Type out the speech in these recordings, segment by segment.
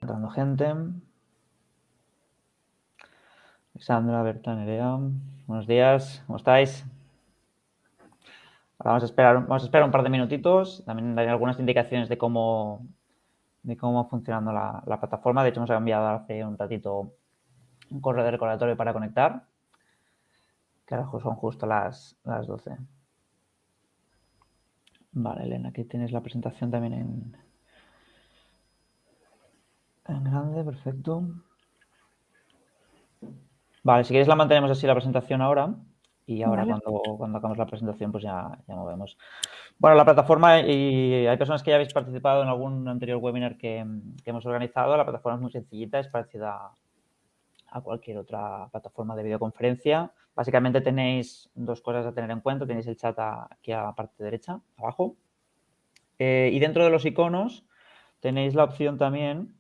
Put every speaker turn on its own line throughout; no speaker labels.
Entrando gente. Alexandra, Berta, Nerea. Buenos días, ¿cómo estáis? Ahora vamos a esperar un par de minutitos. También daré algunas indicaciones de cómo va funcionando la plataforma. De hecho, nos ha enviado hace un ratito un correo de recordatorio para conectar, que ahora son justo las 12. Vale, Elena, aquí tienes la presentación también en grande, perfecto. Vale, si quieres la mantenemos así la presentación ahora y ahora
Vale.
cuando acabemos la presentación pues ya movemos. Bueno, la plataforma, y hay personas que ya habéis participado en algún anterior webinar que hemos organizado, la plataforma es muy sencillita, es parecida a cualquier otra plataforma de videoconferencia. Básicamente tenéis dos cosas a tener en cuenta, tenéis el chat aquí a la parte derecha, abajo, y dentro de los iconos tenéis la opción también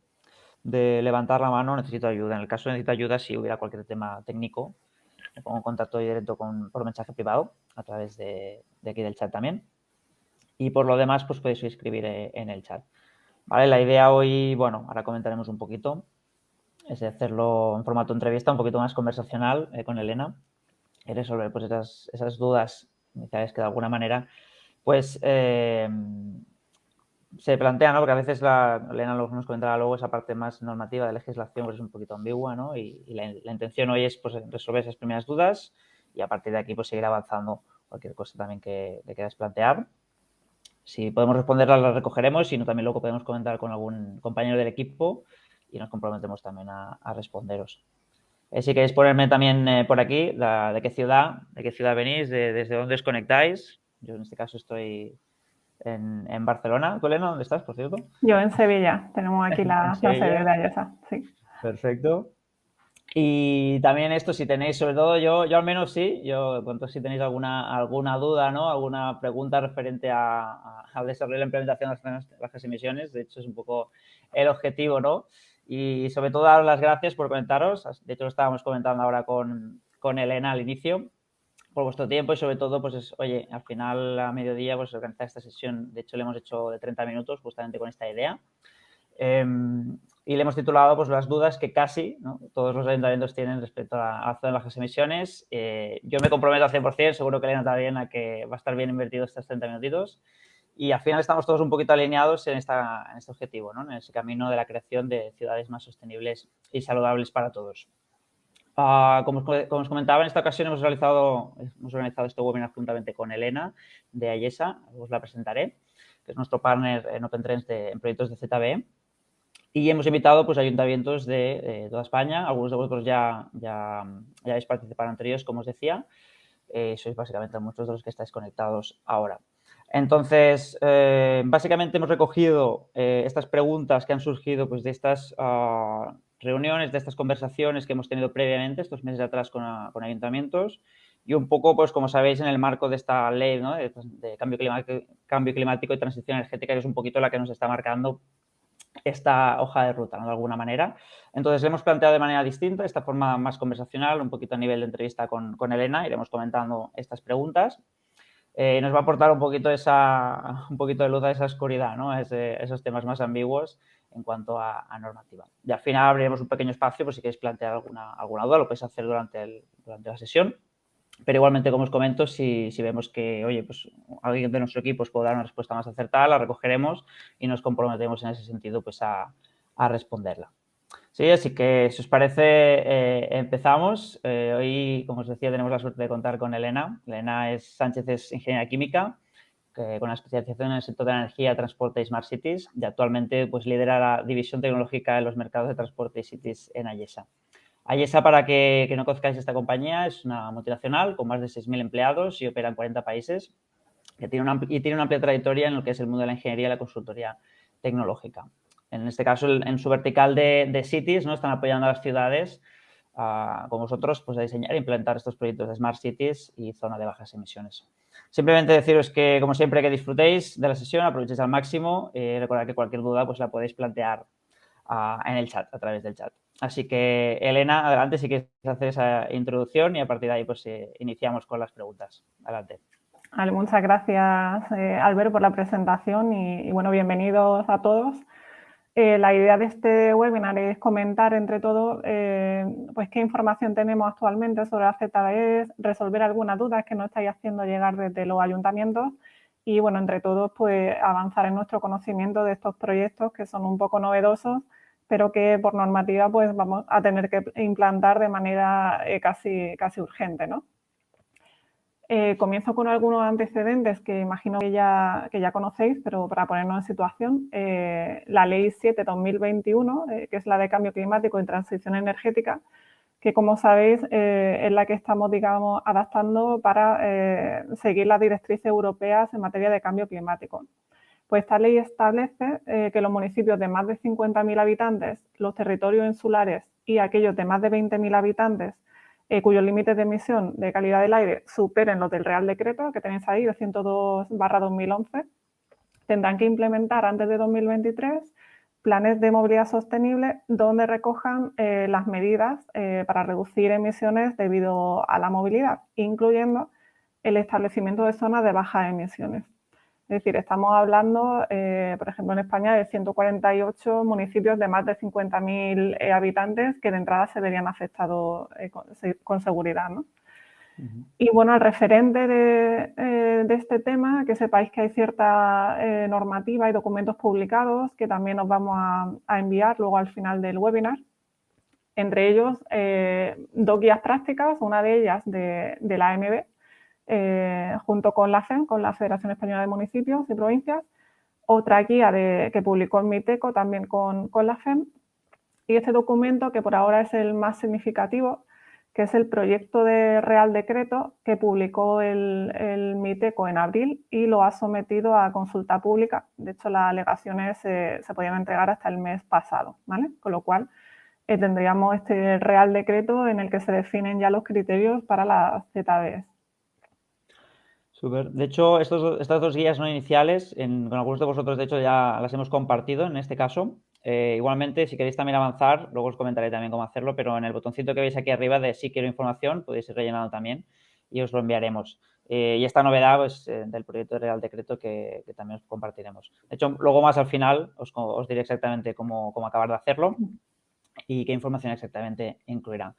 de levantar la mano, necesito ayuda. En el caso de necesito ayuda, si hubiera cualquier tema técnico, me pongo en contacto directo por mensaje privado a través de aquí del chat también. Y por lo demás, pues podéis escribir en el chat. Vale, la idea hoy, bueno, ahora comentaremos un poquito, es de hacerlo en formato entrevista, un poquito más conversacional con Elena y resolver pues esas dudas iniciales que de alguna manera pues se plantea, ¿no? Porque a veces Elena nos comentará luego esa parte más normativa de legislación pues es un poquito ambigua, ¿no? Y la intención hoy es pues resolver esas primeras dudas y a partir de aquí pues seguir avanzando cualquier cosa también que queráis plantear. Si podemos responderlas, las recogeremos, si no, también luego podemos comentar con algún compañero del equipo y nos comprometemos también a responderos. Si queréis ponerme también por aquí de qué ciudad venís, desde dónde os conectáis. Yo en este caso estoy en Barcelona. ¿Tú, Elena, dónde estás, por cierto?
Yo en Sevilla, tenemos aquí
En
la sede
Sevilla.
de Ayesa, sí.
Perfecto. Y también esto, si tenéis, sobre todo yo al menos sí, yo cuanto si tenéis alguna duda, ¿no? Alguna pregunta referente al desarrollo y la implementación de las bajas emisiones, de hecho es un poco el objetivo, ¿no? Y sobre todo daros las gracias por conectaros, de hecho lo estábamos comentando ahora con Elena al inicio, por vuestro tiempo y sobre todo, pues oye, al final a mediodía pues organizar esta sesión, de hecho le hemos hecho de 30 minutos justamente con esta idea. Y le hemos titulado pues, las dudas que casi, ¿no?, todos los ayuntamientos tienen respecto a la zona de bajas emisiones. Yo me comprometo al 100%, seguro que Elena también, a que va a estar bien invertido estos 30 minutitos. Y al final estamos todos un poquito alineados en este objetivo, ¿no?, en ese camino de la creación de ciudades más sostenibles y saludables para todos. Como os comentaba, en esta ocasión hemos organizado este webinar juntamente con Elena de Ayesa, os la presentaré, que es nuestro partner en Open Trends en proyectos de ZBE. Y hemos invitado pues, ayuntamientos de toda España. Algunos de vosotros ya habéis participado en anteriores, como os decía. Sois básicamente muchos de los que estáis conectados ahora. Entonces, básicamente hemos recogido estas preguntas que han surgido pues, de estas reuniones, de estas conversaciones que hemos tenido previamente, estos meses atrás con ayuntamientos. Y un poco, pues como sabéis, en el marco de esta ley, ¿no?, de cambio climático y transición energética, que es un poquito la que nos está marcando esta hoja de ruta, ¿no?, de alguna manera. Entonces, le hemos planteado de manera distinta, esta forma más conversacional, un poquito a nivel de entrevista con Elena, iremos comentando estas preguntas. Nos va a aportar un poquito de luz a esa oscuridad, ¿no?, esos temas más ambiguos en cuanto a normativa. Y al final abriremos un pequeño espacio por si queréis plantear alguna duda, lo podéis hacer durante la sesión. Pero igualmente, como os comento, si vemos que, oye, pues alguien de nuestro equipo os puede dar una respuesta más acertada, la recogeremos y nos comprometemos en ese sentido pues a responderla. Sí, así que si os parece, empezamos. Hoy, como os decía, tenemos la suerte de contar con Elena. Elena Sánchez es ingeniera química con una especialización en el sector de la energía, transporte y Smart Cities, y actualmente pues lidera la división tecnológica de los mercados de transporte y cities en Ayesa. Ayesa, para que no conozcáis esta compañía, es una multinacional con más de 6.000 empleados y opera en 40 países que tiene una amplia trayectoria en lo que es el mundo de la ingeniería y la consultoría tecnológica. En este caso, en su vertical de cities, ¿no?, están apoyando a las ciudades como vosotros pues, a diseñar e implementar estos proyectos de Smart Cities y zona de bajas emisiones. Simplemente deciros que, como siempre, que disfrutéis de la sesión, aprovechéis al máximo y recordad que cualquier duda pues, la podéis plantear en el chat, a través del chat. Así que, Elena, adelante si quieres hacer esa introducción y a partir de ahí pues iniciamos con las preguntas. Adelante.
Vale, muchas gracias, Albert, por la presentación y bueno, bienvenidos a todos. La idea de este webinar es comentar entre todos pues qué información tenemos actualmente sobre la ZBE, resolver algunas dudas que nos estáis haciendo llegar desde los ayuntamientos y, bueno, entre todos, pues avanzar en nuestro conocimiento de estos proyectos que son un poco novedosos, pero que por normativa pues vamos a tener que implantar de manera casi urgente, ¿no? Comienzo con algunos antecedentes que imagino que ya conocéis, pero para ponernos en situación, la Ley 7/2021, que es la de Cambio Climático y Transición Energética, que como sabéis es la que estamos, digamos, adaptando para seguir las directrices europeas en materia de cambio climático. Pues esta ley establece que los municipios de más de 50.000 habitantes, los territorios insulares y aquellos de más de 20.000 habitantes cuyos límites de emisión de calidad del aire superen los del Real Decreto, que tenéis ahí, el 102/2011, tendrán que implementar antes de 2023 planes de movilidad sostenible donde recojan las medidas para reducir emisiones debido a la movilidad, incluyendo el establecimiento de zonas de bajas emisiones. Es decir, estamos hablando, por ejemplo, en España de 148 municipios de más de 50.000 habitantes que de entrada se verían afectados con seguridad, ¿no? Y bueno, el referente de este tema, que sepáis que hay cierta normativa y documentos publicados que también os vamos a enviar luego al final del webinar. Entre ellos, dos guías prácticas, una de ellas de la AMB, junto con la FEM, con la Federación Española de Municipios y Provincias, otra guía que publicó el MITECO también con la FEM, y este documento, que por ahora es el más significativo, que es el proyecto de Real Decreto que publicó el MITECO en abril y lo ha sometido a consulta pública. De hecho, las alegaciones se podían entregar hasta el mes pasado, ¿vale? Con lo cual, tendríamos este Real Decreto en el que se definen ya los criterios para las ZBEs.
Súper. De hecho, estas dos guías no iniciales, con algunos de vosotros, de hecho, ya las hemos compartido en este caso. Igualmente, si queréis también avanzar, luego os comentaré también cómo hacerlo, pero en el botoncito que veis aquí arriba de si quiero información, podéis ir rellenando también y os lo enviaremos. Y esta novedad pues, del proyecto de Real Decreto que también os compartiremos. De hecho, luego más al final os diré exactamente cómo acabar de hacerlo y qué información exactamente incluirá.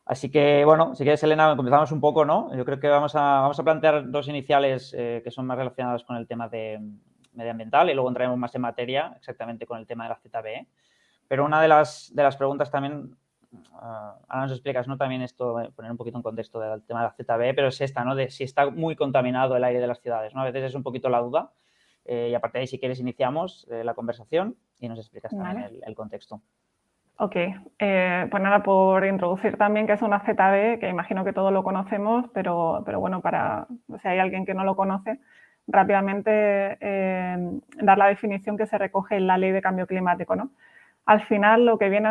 Así que, bueno, si quieres, Elena, comenzamos un poco, ¿no? Yo creo que vamos a plantear dos iniciales que son más relacionadas con el tema de medioambiental y luego entraremos más en materia exactamente con el tema de la ZBE. Pero una de las preguntas también, ahora nos explicas, ¿no? También esto, poner un poquito en contexto del tema de la ZBE, pero es esta, ¿no? De si está muy contaminado el aire de las ciudades, ¿no? A veces es un poquito la duda. Y a partir de ahí, si quieres, iniciamos la conversación y nos explicas también el contexto.
Ok, pues nada, por introducir también que es una ZBE, que imagino que todos lo conocemos, pero bueno, para si hay alguien que no lo conoce, rápidamente dar la definición que se recoge en la Ley de Cambio Climático, ¿no? Al final lo que viene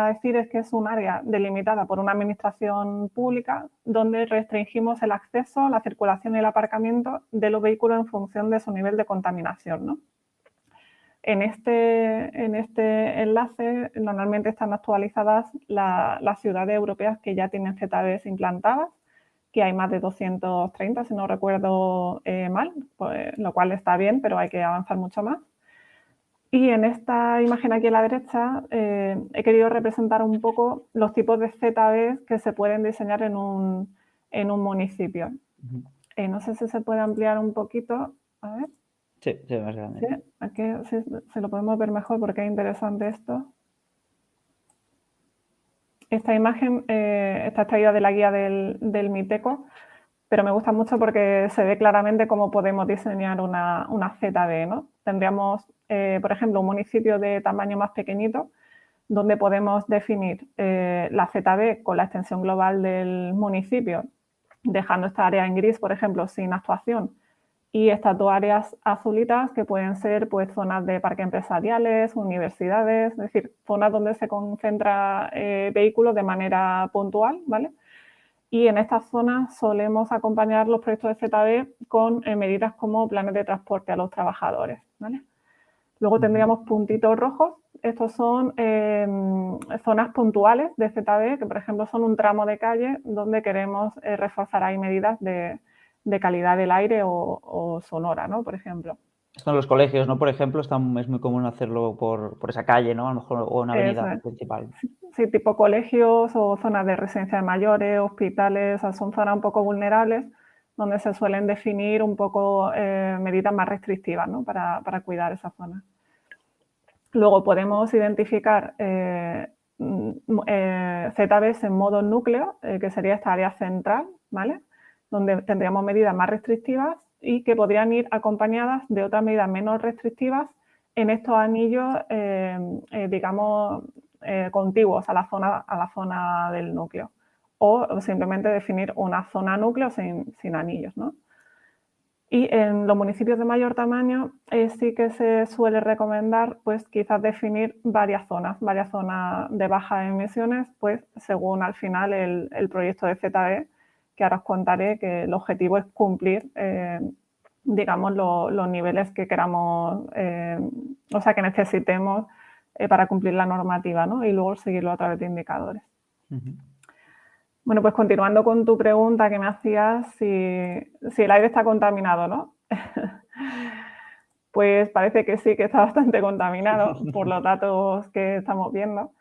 a decir es que es un área delimitada por una administración pública donde restringimos el acceso, la circulación y el aparcamiento de los vehículos en función de su nivel de contaminación, ¿no? En este enlace normalmente están actualizadas las ciudades europeas que ya tienen ZBEs implantadas, que hay más de 230, si no recuerdo mal, pues, lo cual está bien, pero hay que avanzar mucho más. Y en esta imagen aquí a la derecha he querido representar un poco los tipos de ZBEs que se pueden diseñar en un municipio. No sé si se puede ampliar un poquito. A ver.
Sí, más grande.
Sí, aquí se lo podemos ver mejor porque es interesante esto. Esta imagen está extraída de la guía del MITECO, pero me gusta mucho porque se ve claramente cómo podemos diseñar una ZBE, ¿no? Tendríamos, por ejemplo, un municipio de tamaño más pequeñito, donde podemos definir la ZBE con la extensión global del municipio, dejando esta área en gris, por ejemplo, sin actuación, y estas dos áreas azulitas que pueden ser pues, zonas de parques empresariales, universidades, es decir, zonas donde se concentran vehículos de manera puntual, ¿vale? Y en estas zonas solemos acompañar los proyectos de ZBE con medidas como planes de transporte a los trabajadores, ¿vale? Luego tendríamos puntitos rojos. Estos son zonas puntuales de ZBE, que por ejemplo son un tramo de calle donde queremos reforzar ahí medidas de calidad del aire o sonora, ¿no? Por ejemplo.
Esto en los colegios, ¿no? Por ejemplo, es muy común hacerlo por esa calle, ¿no? A lo mejor, o una
Eso
avenida
es.
principal.
Sí, tipo colegios o zonas de residencia de mayores, hospitales, o sea, son zonas un poco vulnerables donde se suelen definir un poco medidas más restrictivas, ¿no? Para cuidar esa zona. Luego podemos identificar ZBs en modo núcleo, que sería esta área central, ¿vale? Donde tendríamos medidas más restrictivas y que podrían ir acompañadas de otras medidas menos restrictivas en estos anillos, digamos, contiguos a la zona del núcleo. O simplemente definir una zona núcleo sin anillos, ¿no? Y en los municipios de mayor tamaño sí que se suele recomendar pues quizás definir varias zonas de bajas emisiones, pues según al final el proyecto de ZE, que ahora os contaré que el objetivo es cumplir, digamos, los niveles que queramos, o sea, que necesitemos para cumplir la normativa, ¿no? Y luego seguirlo a través de indicadores. Bueno, pues continuando con tu pregunta que me hacías, si el aire está contaminado, ¿no? Pues parece que sí, que está bastante contaminado por los datos que estamos viendo.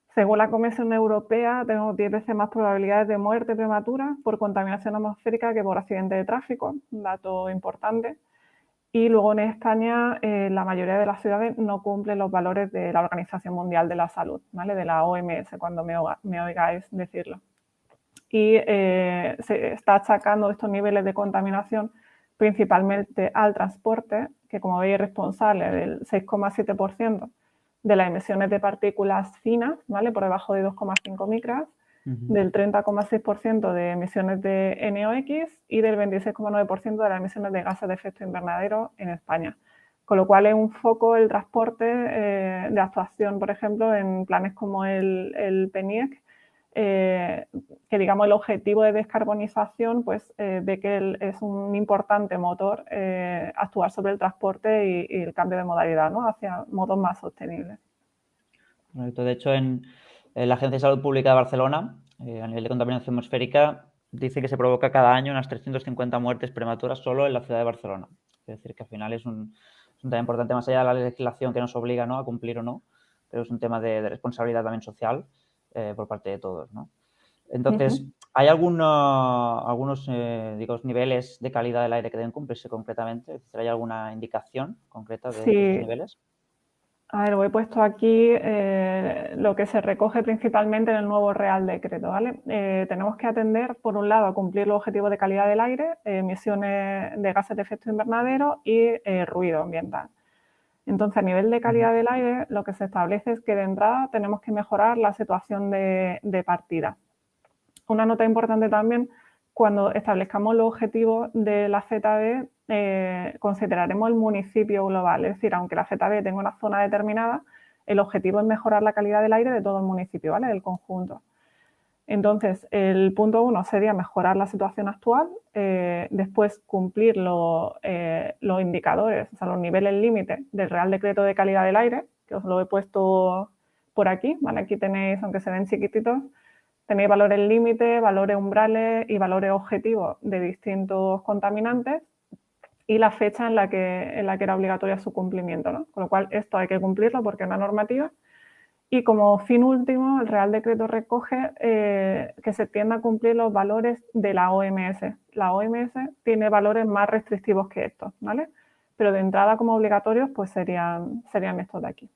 Según la Comisión Europea, tenemos 10 veces más probabilidades de muerte prematura por contaminación atmosférica que por accidente de tráfico, un dato importante. Y luego en España, la mayoría de las ciudades no cumplen los valores de la Organización Mundial de la Salud, ¿vale? De la OMS, cuando me oigáis decirlo. Y se está achacando estos niveles de contaminación principalmente al transporte, que como veis es responsable del 6,7% de las emisiones de partículas finas, ¿vale? Por debajo de 2,5 micras, del 30,6% de emisiones de NOx y del 26,9% de las emisiones de gases de efecto invernadero en España. Con lo cual es un foco el transporte de actuación, por ejemplo, en planes como el PENIEC, que digamos el objetivo de descarbonización pues ve que es un importante motor actuar sobre el transporte y el cambio de modalidad, ¿no? Hacia modos más sostenibles.
De hecho, en la Agencia de Salud Pública de Barcelona, a nivel de contaminación atmosférica, dice que se provoca cada año unas 350 muertes prematuras solo en la ciudad de Barcelona. Es decir, que al final es un tema importante, más allá de la legislación que nos obliga, ¿no?, a cumplir o no, pero es un tema de responsabilidad también social por parte de todos, ¿no? Entonces, ¿hay algunos digamos, niveles de calidad del aire que deben cumplirse concretamente? Es decir, ¿hay alguna indicación concreta de estos
Sí,
niveles?
a ver, he puesto aquí lo que se recoge principalmente en el nuevo Real Decreto, ¿vale? Tenemos que atender, por un lado, a cumplir los objetivos de calidad del aire, emisiones de gases de efecto invernadero y ruido ambiental. Entonces, a nivel de calidad del aire, lo que se establece es que de entrada tenemos que mejorar la situación de partida. Una nota importante también, cuando establezcamos los objetivos de la ZB, consideraremos el municipio global, es decir, aunque la ZB tenga una zona determinada, el objetivo es mejorar la calidad del aire de todo el municipio, ¿vale? Del conjunto. Entonces, el punto 1 sería mejorar la situación actual, después cumplir los indicadores, o sea, los niveles límite del Real Decreto de Calidad del Aire, que os lo he puesto por aquí, ¿vale? Aquí tenéis, aunque se ven chiquititos, tenéis valores límite, valores umbrales y valores objetivos de distintos contaminantes y la fecha en la que era obligatoria su cumplimiento, ¿no? Con lo cual, esto hay que cumplirlo porque es una normativa. Y como fin último, el Real Decreto recoge que se tienda a cumplir los valores de la OMS. La OMS tiene valores más restrictivos que estos, ¿vale? Pero de entrada como obligatorios, pues serían estos de aquí.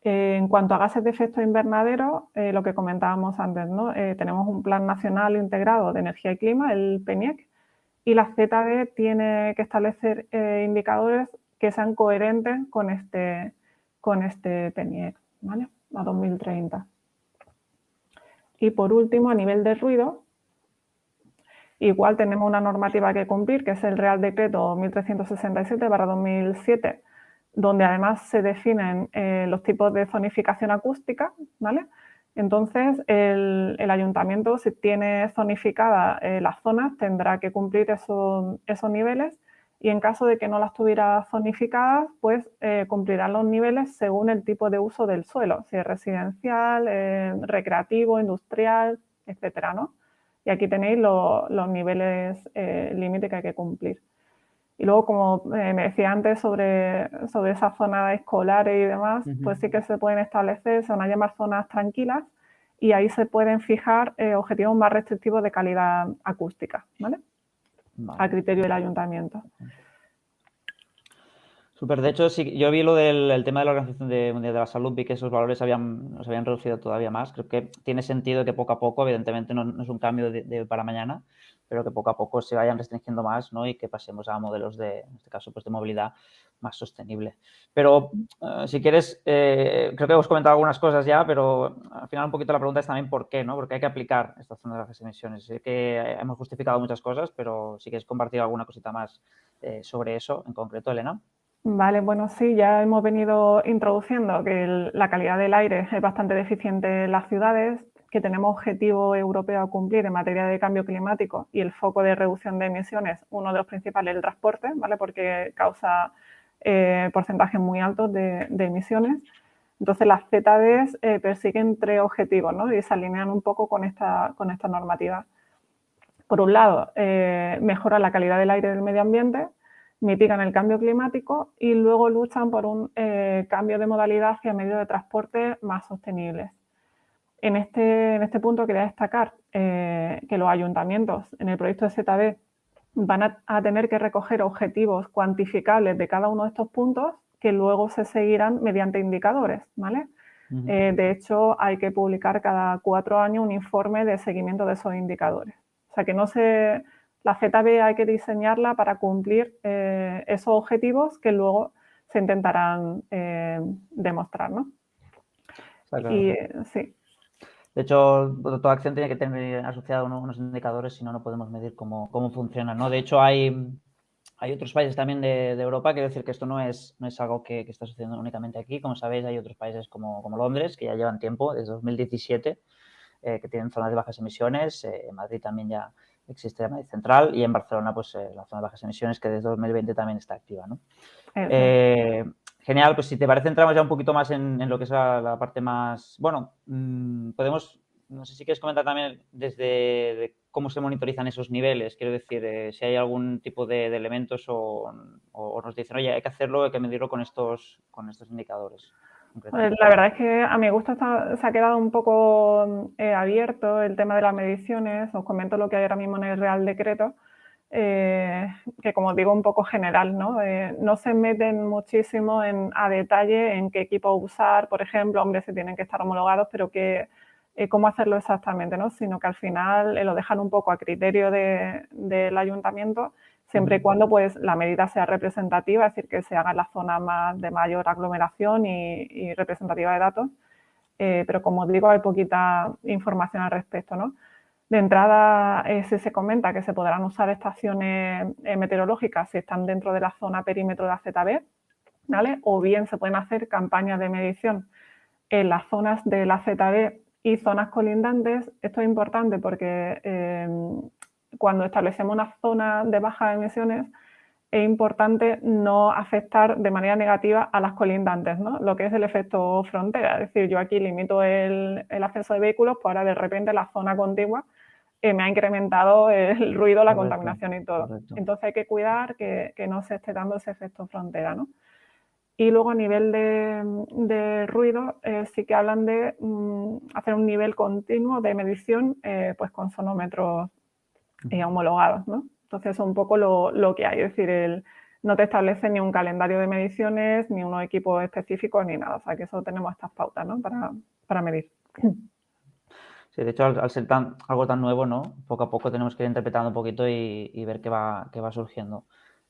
En cuanto a gases de efecto invernadero, lo que comentábamos antes, ¿no? Tenemos un Plan Nacional Integrado de Energía y Clima, el PENIEC, y la ZB tiene que establecer indicadores que sean coherentes con este PENIEC, ¿vale? A 2030. Y por último, a nivel de ruido, igual tenemos una normativa que cumplir, que es el Real Decreto 1367/2007, donde además se definen los tipos de zonificación acústica, ¿vale? Entonces, el ayuntamiento, si tiene zonificadas las zonas, tendrá que cumplir esos niveles y en caso de que no las tuviera zonificadas, pues cumplirán los niveles según el tipo de uso del suelo, si es residencial, recreativo, industrial, etcétera, ¿no? Y aquí tenéis los niveles límite que hay que cumplir. Y luego, como me decía antes sobre esa zona escolar y demás, pues sí que se pueden establecer, se van a llamar zonas tranquilas y ahí se pueden fijar objetivos más restrictivos de calidad acústica, ¿vale? A
Vale.
criterio del ayuntamiento.
Súper, de hecho, sí, yo vi lo del el tema de la Organización Mundial de la Salud, vi que esos valores nos habían reducido todavía más. Creo que tiene sentido que poco a poco, evidentemente no es un cambio de hoy para mañana, pero que poco a poco se vayan restringiendo más, ¿no? Y que pasemos a modelos en este caso, pues de movilidad más sostenible. Pero si quieres, creo que hemos comentado algunas cosas ya, pero al final un poquito la pregunta es también por qué, ¿no? Porque hay que aplicar esta zona de bajas emisiones. Sé que hemos justificado muchas cosas, pero si quieres compartir alguna cosita más sobre eso en concreto, Elena.
Vale, bueno, sí, ya hemos venido introduciendo que la calidad del aire es bastante deficiente en las ciudades, que tenemos objetivo europeo a cumplir en materia de cambio climático y el foco de reducción de emisiones, uno de los principales, el transporte, ¿vale? Porque causa porcentajes muy altos de emisiones. Entonces, las ZBs persiguen tres objetivos, ¿no? Y se alinean un poco con esta normativa. Por un lado, mejoran la calidad del aire del medio ambiente, mitigan el cambio climático y luego luchan por un cambio de modalidad hacia medios de transporte más sostenibles. En este punto quería destacar que los ayuntamientos en el proyecto de ZB van a tener que recoger objetivos cuantificables de cada uno de estos puntos que luego se seguirán mediante indicadores, ¿vale? De hecho, hay que publicar cada 4 años un informe de seguimiento de esos indicadores. O sea que la ZB hay que diseñarla para cumplir esos objetivos que luego se intentarán demostrar, ¿no?
Está
Y
claro.
sí.
De hecho, toda acción tiene que tener asociado unos indicadores, si no, no podemos medir cómo funciona, ¿no? De hecho, hay otros países también de Europa, quiero decir que esto no es algo que está sucediendo únicamente aquí. Como sabéis, hay otros países como Londres, que ya llevan tiempo, desde 2017, que tienen zonas de bajas emisiones. En Madrid también ya existe la Madrid Central y en Barcelona, pues la zona de bajas emisiones, que desde 2020 también está activa, ¿no?
Eso es.
Genial, pues si te parece entramos ya un poquito más en lo que es la parte más... Bueno, podemos, no sé si quieres comentar también desde de cómo se monitorizan esos niveles, quiero decir, si hay algún tipo de elementos o nos dicen, oye, hay que hacerlo, hay que medirlo con estos indicadores,
Pues
concretamente.
la verdad es que a mi gusto se ha quedado un poco abierto el tema de las mediciones. Os comento lo que hay ahora mismo en el Real Decreto, que como digo, un poco general, ¿no? No se meten muchísimo a detalle en qué equipo usar, por ejemplo, hombre, se tienen que estar homologados, pero cómo hacerlo exactamente, ¿no? Sino que al final lo dejan un poco a criterio del ayuntamiento, siempre y cuando pues, la medida sea representativa, es decir, que se haga en las zonas de mayor aglomeración y representativa de datos. Pero como digo, hay poquita información al respecto, ¿no? De entrada, se comenta que se podrán usar estaciones meteorológicas si están dentro de la zona perímetro de la ZB, ¿vale? O bien se pueden hacer campañas de medición en las zonas de la ZB y zonas colindantes. Esto es importante porque cuando establecemos una zona de bajas emisiones es importante no afectar de manera negativa a las colindantes, ¿no? Lo que es el efecto frontera. Es decir, yo aquí limito el acceso de vehículos, pues ahora de repente la zona contigua me ha incrementado el ruido, la
Correcto,
contaminación y todo.
correcto.
Entonces hay que cuidar que no se esté dando ese efecto frontera, ¿no? Y luego a nivel de ruido sí que hablan de hacer un nivel continuo de medición pues con sonómetros homologados, ¿no? Entonces eso es un poco lo que hay, es decir, no te establece ni un calendario de mediciones, ni unos equipos específicos, ni nada, o sea que eso tenemos estas pautas, ¿no? Para medir.
Sí, de hecho, al ser algo tan nuevo, ¿no? Poco a poco tenemos que ir interpretando un poquito y ver qué va surgiendo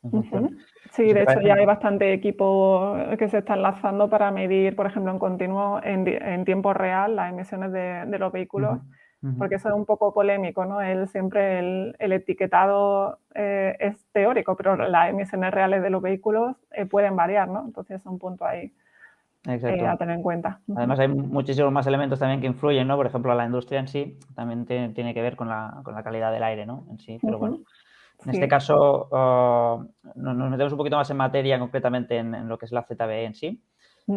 en función.
Sí,
Pues si
de
te
hecho
parece,
ya hay bastante equipo que se está enlazando para medir, por ejemplo, en continuo, en tiempo real, las emisiones de los vehículos,
ujú, ujú.
porque eso es un poco polémico, ¿no? Siempre el etiquetado es teórico, pero las emisiones reales de los vehículos pueden variar, ¿no? Entonces es un punto ahí a
Exacto.
tener en cuenta.
Además, hay muchísimos más elementos también que influyen, ¿no? Por ejemplo, la industria en sí también tiene que ver con con la calidad del aire, ¿no? En sí, pero bueno. En este
Sí.
caso, nos metemos un poquito más en materia, concretamente en lo que es la ZBE en sí.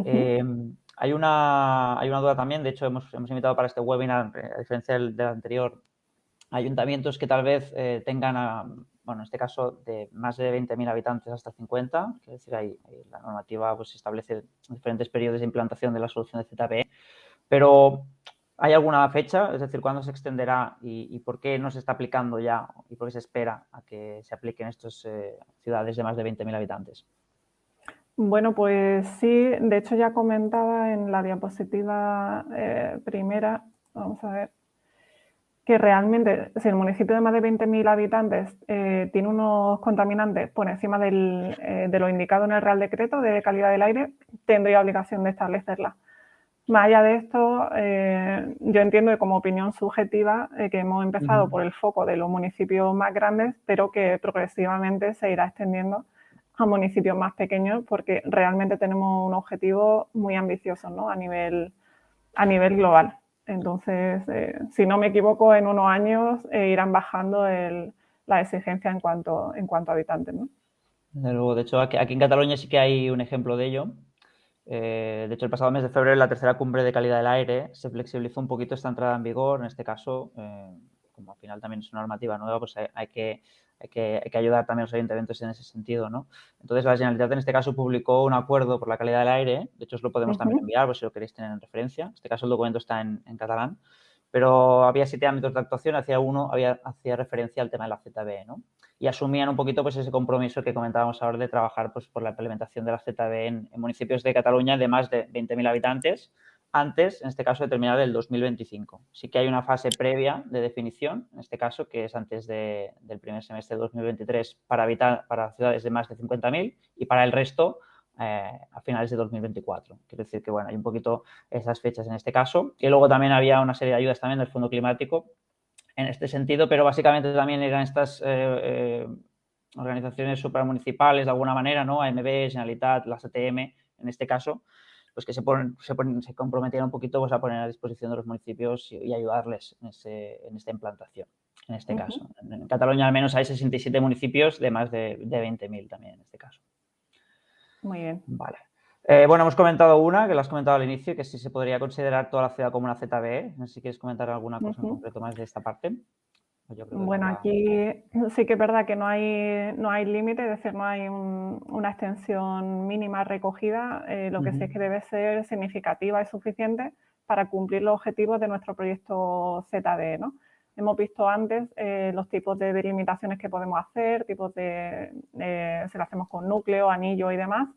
Eh, hay una duda también, de hecho, hemos invitado para este webinar, a diferencia del anterior, ayuntamientos que tal vez tengan bueno, en este caso de más de 20.000 habitantes hasta 50, es decir, ahí la normativa pues establece diferentes periodos de implantación de la solución de ZBE, pero ¿hay alguna fecha? Es decir, ¿cuándo se extenderá y por qué no se está aplicando ya y por qué se espera a que se aplique en estas ciudades de más de 20.000 habitantes?
Bueno, pues sí, de hecho ya comentaba en la diapositiva primera, vamos a ver, que realmente si el municipio de más de 20.000 habitantes tiene unos contaminantes por encima de lo indicado en el Real Decreto de calidad del aire, tendría obligación de establecerla. Más allá de esto, yo entiendo que como opinión subjetiva que hemos empezado por el foco de los municipios más grandes, pero que progresivamente se irá extendiendo a municipios más pequeños porque realmente tenemos un objetivo muy ambicioso, ¿no? a nivel global. Entonces, si no me equivoco, en unos años irán bajando la exigencia en cuanto a habitantes, ¿no?
Desde luego, de hecho, aquí en Cataluña sí que hay un ejemplo de ello. De hecho, el pasado mes de febrero, en la tercera cumbre de calidad del aire, se flexibilizó un poquito esta entrada en vigor. En este caso, como al final también es una normativa nueva, pues hay que ayudar también a los ayuntamientos en ese sentido, ¿no? Entonces, la Generalitat en este caso publicó un acuerdo por la calidad del aire. De hecho, os lo podemos también enviar, por si lo queréis tener en referencia. En este caso, el documento está en catalán. Pero había 7 ámbitos de actuación, hacía referencia al tema de la ZBE, ¿no? Y asumían un poquito pues ese compromiso que comentábamos ahora de trabajar pues por la implementación de la ZBE en municipios de Cataluña de más de 20.000 habitantes antes, en este caso, de terminar el 2025. Sí que hay una fase previa de definición, en este caso, que es antes del primer semestre de 2023 para ciudades de más de 50.000 y para el resto a finales de 2024. Quiero decir que, bueno, hay un poquito esas fechas en este caso. Y luego también había una serie de ayudas también del Fondo Climático en este sentido, pero básicamente también eran estas organizaciones supramunicipales de alguna manera, ¿no? AMB, Generalitat, las ATM, en este caso, pues que se comprometían un poquito pues, a poner a disposición de los municipios y ayudarles en esta implantación, en este caso. En Cataluña al menos hay 67 municipios de más de 20.000 también en este caso.
Muy bien.
Vale. Bueno, hemos comentado una, que lo has comentado al inicio, que si se podría considerar toda la ciudad como una ZBE. No sé si quieres comentar alguna cosa en concreto más de esta parte. Yo creo que
Bueno, aquí sí que es verdad que no hay límite, es decir, no hay una extensión mínima recogida. Lo que sí es que debe ser significativa y suficiente para cumplir los objetivos de nuestro proyecto ZBE, ¿no? Hemos visto antes los tipos de delimitaciones que podemos hacer, si lo hacemos con núcleo, anillo y demás.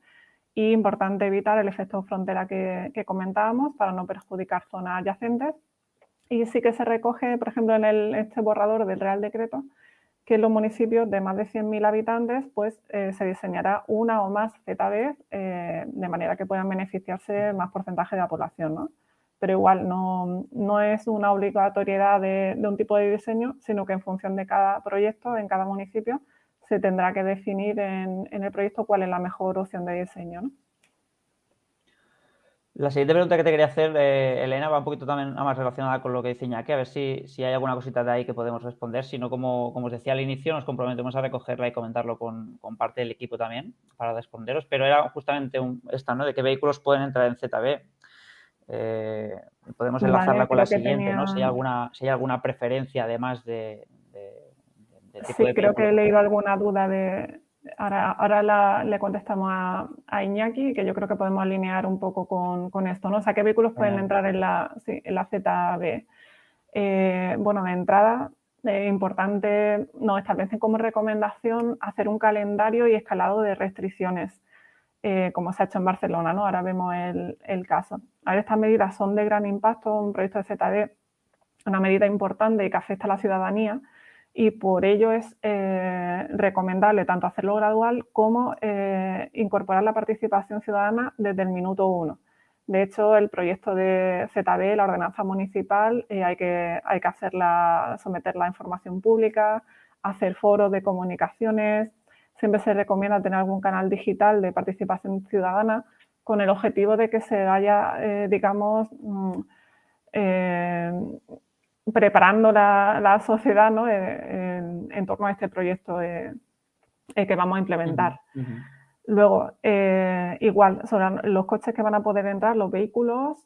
Y importante evitar el efecto frontera que comentábamos para no perjudicar zonas adyacentes. Y sí que se recoge, por ejemplo, en este borrador del Real Decreto, que en los municipios de más de 100.000 habitantes pues, se diseñará una o más ZBE de manera que puedan beneficiarse más porcentaje de la población, ¿no? Pero igual no es una obligatoriedad de un tipo de diseño, sino que en función de cada proyecto, en cada municipio, se tendrá que definir en el proyecto cuál es la mejor opción de diseño, ¿no?
La siguiente pregunta que te quería hacer, Elena, va un poquito también más relacionada con lo que dice Iñaki, a ver si hay alguna cosita de ahí que podemos responder. Si no, como os decía al inicio, nos comprometemos a recogerla y comentarlo con parte del equipo también para responderos, pero era justamente esta, ¿no? De qué vehículos pueden entrar en ZB. Podemos enlazarla
Vale,
con la
creo que
siguiente,
tenía...
¿no? Si hay alguna preferencia además del tipo
Sí,
de
creo
vehículo
que he
que
leído
pueden.
alguna duda de... Ahora le contestamos a Iñaki, que yo creo que podemos alinear un poco con esto, ¿no? O sea, ¿qué vehículos pueden entrar en la ZB? Bueno, de entrada, importante, nos establecen como recomendación hacer un calendario y escalado de restricciones, como se ha hecho en Barcelona, ¿no? Ahora vemos el caso. Ahora estas medidas son de gran impacto, un proyecto de ZB, una medida importante y que afecta a la ciudadanía, y por ello es recomendable tanto hacerlo gradual como incorporar la participación ciudadana desde el minuto 1. De hecho, el proyecto de ZB, la ordenanza municipal, hay que someterla a información pública, hacer foros de comunicaciones. Siempre se recomienda tener algún canal digital de participación ciudadana con el objetivo de que se vaya, digamos, preparando la sociedad, ¿no? En torno a este proyecto que vamos a implementar. Luego, igual, sobre los coches que van a poder entrar, los vehículos,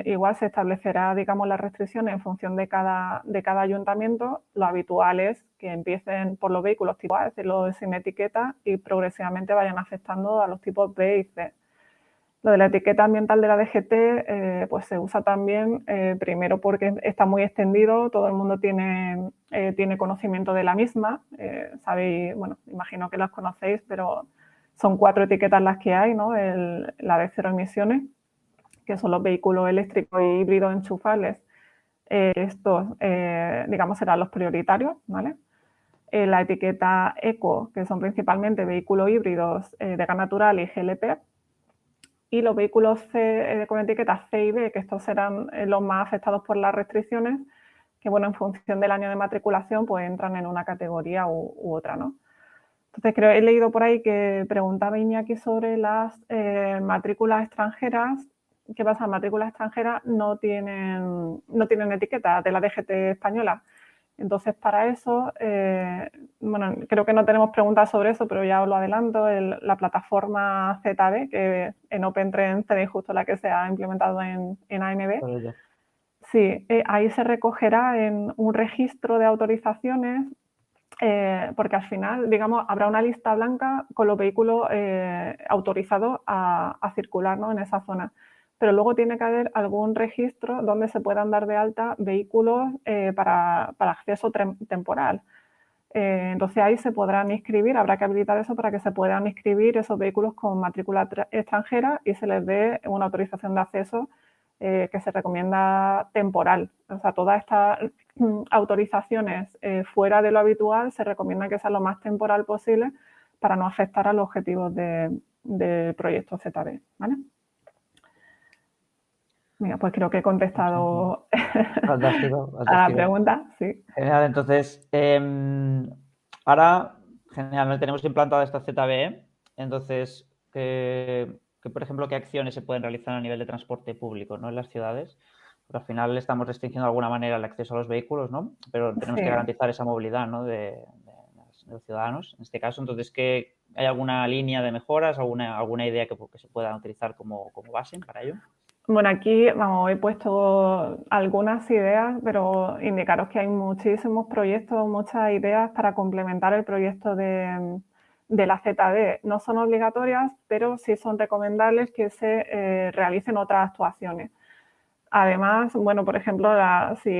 igual se establecerá, digamos, las restricciones en función de cada ayuntamiento. Lo habitual es que empiecen por los vehículos tipo A, es decir, los sin etiqueta, y progresivamente vayan afectando a los tipos B y C. Lo de la etiqueta ambiental de la DGT, pues se usa también, primero porque está muy extendido, todo el mundo tiene conocimiento de la misma, sabéis, bueno, imagino que las conocéis, pero son 4 etiquetas las que hay, ¿no? La de cero emisiones, que son los vehículos eléctricos y híbridos enchufables. Estos, digamos, serán los prioritarios, ¿vale? La etiqueta eco, que son principalmente vehículos híbridos de gas natural y GLP, y los vehículos con etiquetas C y B, que estos serán los más afectados por las restricciones, que bueno, en función del año de matriculación, pues entran en una categoría u otra, ¿no? Entonces, creo he leído por ahí que preguntaba Iñaki sobre las matrículas extranjeras. ¿Qué pasa? Matrículas extranjeras no tienen etiqueta de la DGT española. Entonces, para eso, bueno, creo que no tenemos preguntas sobre eso, pero ya os lo adelanto, la plataforma ZB, que en OpenTrends tenéis justo la que se ha implementado en AMB, sí, ahí se recogerá en un registro de autorizaciones, porque al final, digamos, habrá una lista blanca con los vehículos autorizados a circular, ¿no?, en esa zona. Pero luego tiene que haber algún registro donde se puedan dar de alta vehículos para acceso temporal. Entonces ahí se podrán inscribir, habrá que habilitar eso para que se puedan inscribir esos vehículos con matrícula extranjera y se les dé una autorización de acceso que se recomienda temporal. O sea, todas estas autorizaciones fuera de lo habitual se recomienda que sea lo más temporal posible para no afectar a los objetivos del proyecto ZB, ¿vale? Mira, pues creo que he contestado
Fantástico,
a la
fantástico.
pregunta, sí.
Genial, entonces, ahora generalmente tenemos implantada esta ZBE, entonces, por ejemplo, ¿qué acciones se pueden realizar a nivel de transporte público, ¿no?, en las ciudades? Porque al final estamos restringiendo de alguna manera el acceso a los vehículos, ¿no? Pero tenemos que
Sí.
garantizar esa movilidad, ¿no?, de los ciudadanos, en este caso. Entonces, ¿hay alguna línea de mejoras, alguna idea que se pueda utilizar como base para ello?
Bueno, aquí vamos, he puesto algunas ideas, pero indicaros que hay muchísimos proyectos, muchas ideas para complementar el proyecto de la ZD. No son obligatorias, pero sí son recomendables que se realicen otras actuaciones. Además, bueno, por ejemplo, si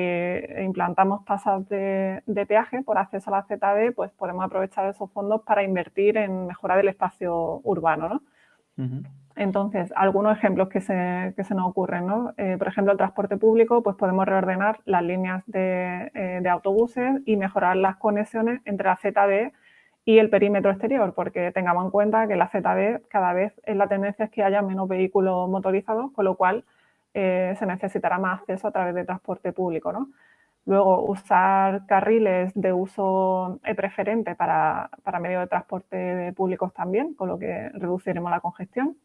implantamos tasas de peaje por acceso a la ZD, pues podemos aprovechar esos fondos para invertir en mejora del espacio urbano, ¿no?
Uh-huh.
Entonces, algunos ejemplos que se nos ocurren, ¿no? Por ejemplo, el transporte público, pues podemos reordenar las líneas de autobuses y mejorar las conexiones entre la ZB y el perímetro exterior, porque tengamos en cuenta que la ZB cada vez la tendencia es que haya menos vehículos motorizados, con lo cual se necesitará más acceso a través de transporte público, ¿no? Luego, usar carriles de uso preferente para medios de transporte públicos también, con lo que reduciremos la congestión.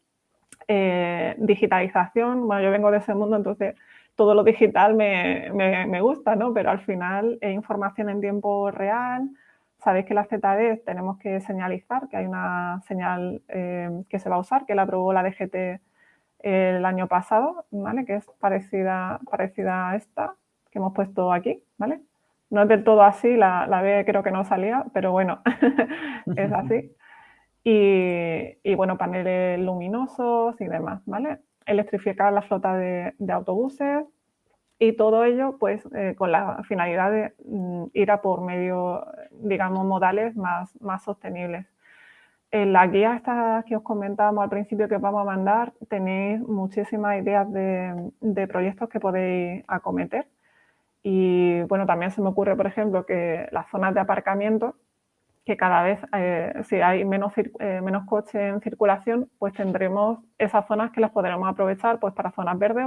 Digitalización, bueno, yo vengo de ese mundo, entonces todo lo digital me gusta, ¿no? Pero al final información en tiempo real. Sabéis que las ZD tenemos que señalizar, que hay una señal que se va a usar, que la aprobó la DGT el año pasado, ¿vale? Que es parecida a esta que hemos puesto aquí, ¿vale? No es del todo así, la B creo que no salía, pero bueno, es así. Y bueno, paneles luminosos y demás, ¿vale? Electrificar la flota de autobuses y todo ello pues con la finalidad de ir a por medios, digamos, modales más sostenibles. En la guía esta que os comentábamos al principio que os vamos a mandar tenéis muchísimas ideas de proyectos que podéis acometer. Y bueno, también se me ocurre, por ejemplo, que las zonas de aparcamiento, que cada vez, si hay menos coches en circulación, pues tendremos esas zonas que las podremos aprovechar pues para zonas verdes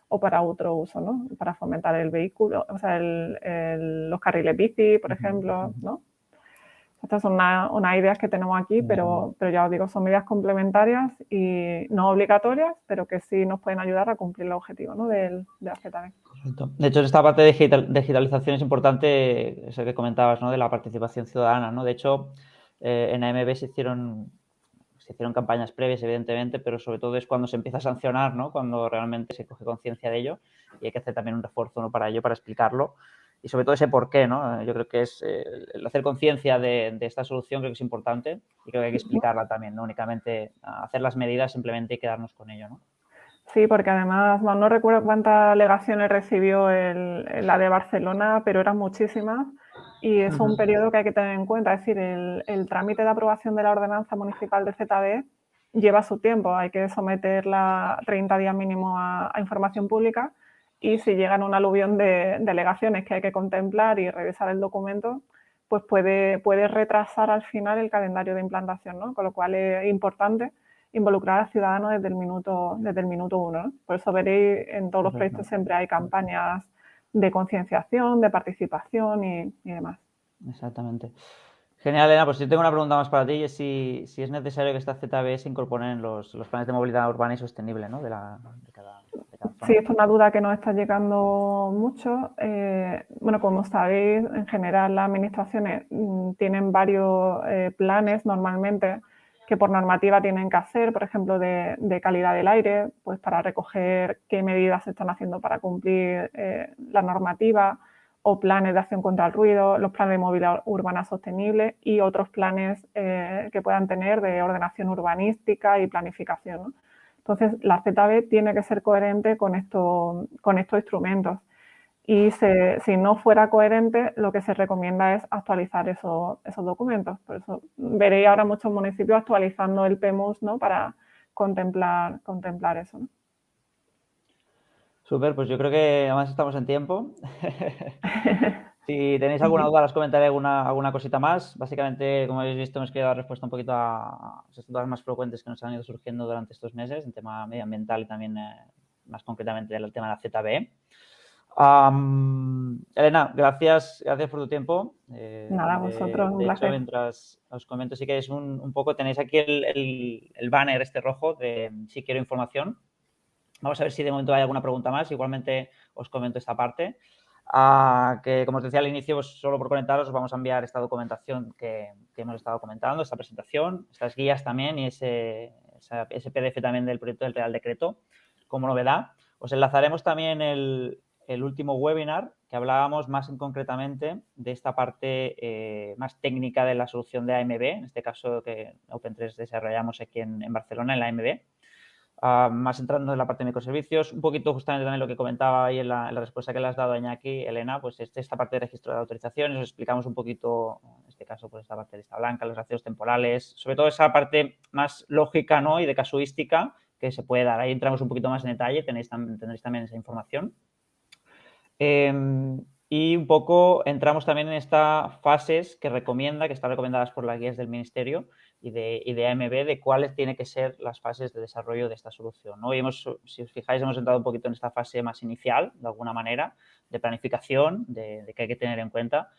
o para otro uso, ¿no? Para fomentar el vehículo, o sea, los carriles bici, por ejemplo, ¿no? Estas son unas ideas que tenemos aquí, pero ya os digo, son medidas complementarias y no obligatorias, pero que sí nos pueden ayudar a cumplir el objetivo, ¿no?, de la ZB.
Correcto. De hecho, en esta parte de digitalización es importante eso que comentabas, ¿no?, de la participación ciudadana, ¿no? De hecho, en AMB se se hicieron campañas previas, evidentemente, pero sobre todo es cuando se empieza a sancionar, ¿no? Cuando realmente se coge conciencia de ello y hay que hacer también un refuerzo, ¿no? Para ello, para explicarlo y sobre todo ese por qué, ¿no? Yo creo que es el hacer conciencia de esta solución creo que es importante y creo que hay que explicarla también, no únicamente hacer las medidas simplemente y quedarnos con ello, ¿no?
Sí, porque además, bueno, no recuerdo cuántas alegaciones recibió la de Barcelona, pero eran muchísimas y es un periodo que hay que tener en cuenta. Es decir, el trámite de aprobación de la ordenanza municipal de ZB lleva su tiempo. Hay que someterla 30 días mínimo a información pública y si llegan un aluvión de alegaciones que hay que contemplar y revisar el documento, pues puede retrasar al final el calendario de implantación, ¿no? Con lo cual es importante involucrar al ciudadano desde el minuto uno, ¿no? Por eso veréis en todos los proyectos siempre hay campañas de concienciación, de participación y demás.
Exactamente. Genial, Elena. Pues yo tengo una pregunta más para ti y es si es necesario que esta ZB se incorporen en los planes de movilidad urbana y sostenible, ¿no? de cada zona.
Sí, es una duda que nos está llegando mucho. Bueno, como sabéis, en general las administraciones tienen varios planes normalmente que por normativa tienen que hacer, por ejemplo, de calidad del aire, pues para recoger qué medidas se están haciendo para cumplir la normativa, o planes de acción contra el ruido, los planes de movilidad urbana sostenible y otros planes que puedan tener de ordenación urbanística y planificación, ¿no? Entonces, la ZB tiene que ser coherente con estos instrumentos. Y si no fuera coherente, lo que se recomienda es actualizar esos documentos. Por eso veréis ahora muchos municipios actualizando el PEMUS, ¿no? Para contemplar eso, ¿no?
Súper, pues yo creo que además estamos en tiempo. Si tenéis alguna duda, os comentaré alguna cosita más. Básicamente, como habéis visto, hemos querido dar respuesta un poquito a esas dudas más frecuentes que nos han ido surgiendo durante estos meses en tema medioambiental y también más concretamente del tema de la ZB. Elena, gracias por tu tiempo.
Nada, vosotros, un
De hecho,
placer.
mientras os comento, si queréis un poco, tenéis aquí el banner este rojo de si quiero información. Vamos a ver si de momento hay alguna pregunta más. Igualmente os comento esta parte. Que como os decía al inicio, pues solo por conectaros os vamos a enviar esta documentación que hemos estado comentando, esta presentación, estas guías también y ese PDF también del proyecto del Real Decreto como novedad. Os enlazaremos también el último webinar que hablábamos más concretamente de esta parte más técnica de la solución de AMB, en este caso que Open3 desarrollamos aquí en Barcelona, en la AMB. Más entrando en la parte de microservicios, un poquito justamente también lo que comentaba ahí en la respuesta que le has dado a Iñaki, Elena, pues esta parte de registro de autorizaciones, os explicamos un poquito, en este caso, pues esta parte de lista blanca, los ratios temporales, sobre todo esa parte más lógica, ¿no? Y de casuística que se puede dar. Ahí entramos un poquito más en detalle, tendréis también esa información. Y un poco entramos también en estas fases que están recomendadas por las guías del Ministerio y de AMB, de cuáles tienen que ser las fases de desarrollo de esta solución, ¿no? Y si os fijáis, hemos entrado un poquito en esta fase más inicial, de alguna manera, de planificación, de qué hay que tener en cuenta.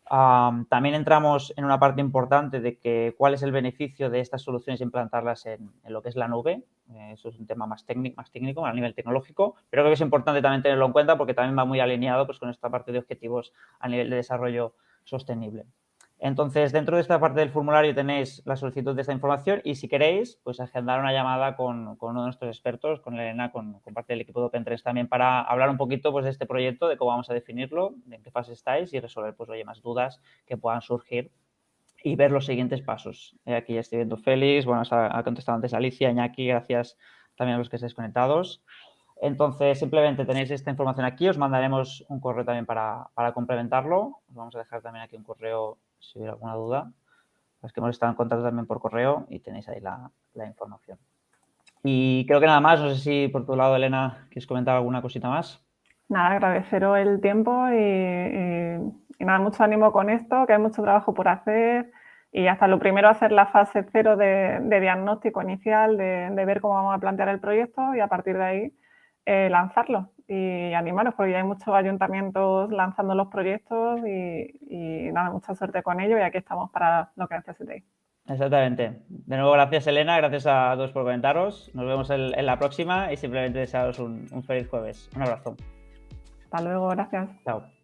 También entramos en una parte importante de cuál es el beneficio de estas soluciones implantarlas en lo que es la nube. Eso es un tema más técnico a nivel tecnológico, pero creo que es importante también tenerlo en cuenta porque también va muy alineado pues, con esta parte de objetivos a nivel de desarrollo sostenible. Entonces, dentro de esta parte del formulario tenéis la solicitud de esta información y si queréis, pues agendar una llamada con uno de nuestros expertos, con Elena, con parte del equipo de Open3 también para hablar un poquito pues, de este proyecto, de cómo vamos a definirlo, de en qué fase estáis y resolver pues, oye, más dudas que puedan surgir y ver los siguientes pasos. Aquí ya estoy viendo Félix, bueno, ha contestado antes Alicia, Iñaki, gracias también a los que estáis conectados. Entonces, simplemente tenéis esta información aquí, os mandaremos un correo también para complementarlo. Os vamos a dejar también aquí un correo si hubiera alguna duda. Los que hemos estado en contacto también por correo y tenéis ahí la información. Y creo que nada más, no sé si por tu lado, Elena, quieres comentar alguna cosita más.
Nada, agradeceros el tiempo y nada, mucho ánimo con esto, que hay mucho trabajo por hacer y hasta lo primero hacer la fase 0 de diagnóstico inicial, de ver cómo vamos a plantear el proyecto y a partir de ahí lanzarlo y animaros porque ya hay muchos ayuntamientos lanzando los proyectos y nada, mucha suerte con ello y aquí estamos para lo que necesitéis.
Exactamente. De nuevo, gracias Elena, gracias a todos por comentaros. Nos vemos en la próxima y simplemente desearos un feliz jueves. Un abrazo.
Hasta luego, gracias.
Chao.